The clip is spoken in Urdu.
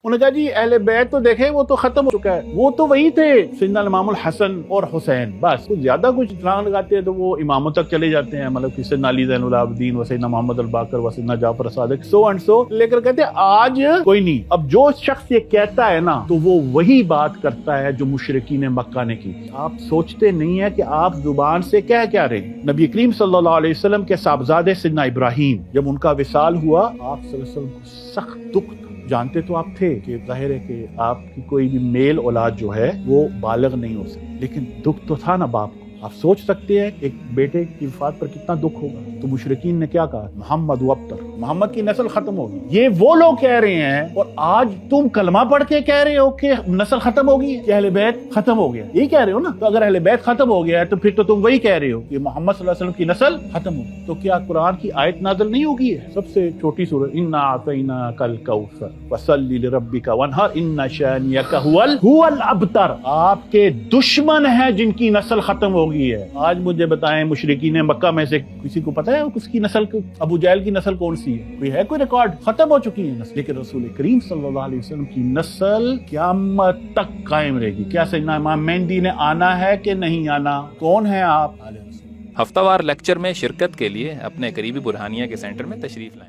انہوں نے کہا جی اہل بیت تو دیکھیں وہ تو ختم ہو چکا ہے، وہ تو وہی تھے سیدنا امام الحسن اور حسین، بس کچھ زیادہ کچھ رنگ لگاتے ہیں تو وہ اماموں تک چلے جاتے ہیں، مطلب کہ سیدنا علی زین العابدین و سیدنا محمد الباقر و سیدنا جعفر صادق سو اینڈ سو لے کر کہتے ہیں آج کوئی نہیں۔ اب جو شخص یہ کہتا ہے نا تو وہ وہی بات کرتا ہے جو مشرکین مکہ نے کی۔ آپ سوچتے نہیں ہیں کہ آپ زبان سے کہہ کیا رہے ہیں۔ نبی کریم صلی اللہ علیہ وسلم کے صاحبزادے سیدنا ابراہیم جب ان کا وصال ہوا، آپ صلی اللہ علیہ وسلم کو سخت دکھ تھا۔ جانتے تو آپ تھے کہ ظاہر ہے کہ آپ کی کوئی بھی میل اولاد جو ہے وہ بالغ نہیں ہو سکتی، لیکن دکھ تو تھا نا باپ کو۔ آپ سوچ سکتے ہیں ایک بیٹے کی وفات پر کتنا دکھ ہوگا۔ تو مشرکین نے کیا کہا؟ محمد وابتر، محمد کی نسل ختم ہوگی۔ یہ وہ لوگ کہہ رہے ہیں اور آج تم کلمہ پڑھ کے کہہ رہے ہو کہ نسل ختم ہوگی، کہ اہل بیت ختم ہو گیا، یہی کہہ رہے ہو نا؟ تو اگر اہل بیت ختم ہو گیا ہے تو پھر تو تم وہی کہہ رہے ہو کہ محمد صلی اللہ علیہ وسلم کی نسل ختم ہوگی۔ تو کیا قرآن کی آیت نازل نہیں ہوگی ہے؟ سب سے چھوٹی سورۃ انا اعطیناک الکوثر فصلی لربک وانحر ان شانئک هو الابتر۔ آپ کے دشمن ہیں جن کی نسل ختم ہو گئی ہے۔ آج مجھے بتائیں مشرکین مکہ میں سے کسی کو پتہ ہے اس کی نسل، ابو جہل کی نسل کون سی ہے؟ کوئی ہے کوئی ریکارڈ؟ ختم ہو چکی ہے نسل، لیکن رسول کریم صلی اللہ علیہ وسلم کی نسل قیامت تک قائم رہے گی۔ کیا سیدنا امام مہدی نے آنا ہے کہ نہیں آنا؟ کون ہیں آپ؟ ہفتہ وار لیکچر میں شرکت کے لیے اپنے قریبی برہانیہ کے سینٹر میں تشریف لائیں۔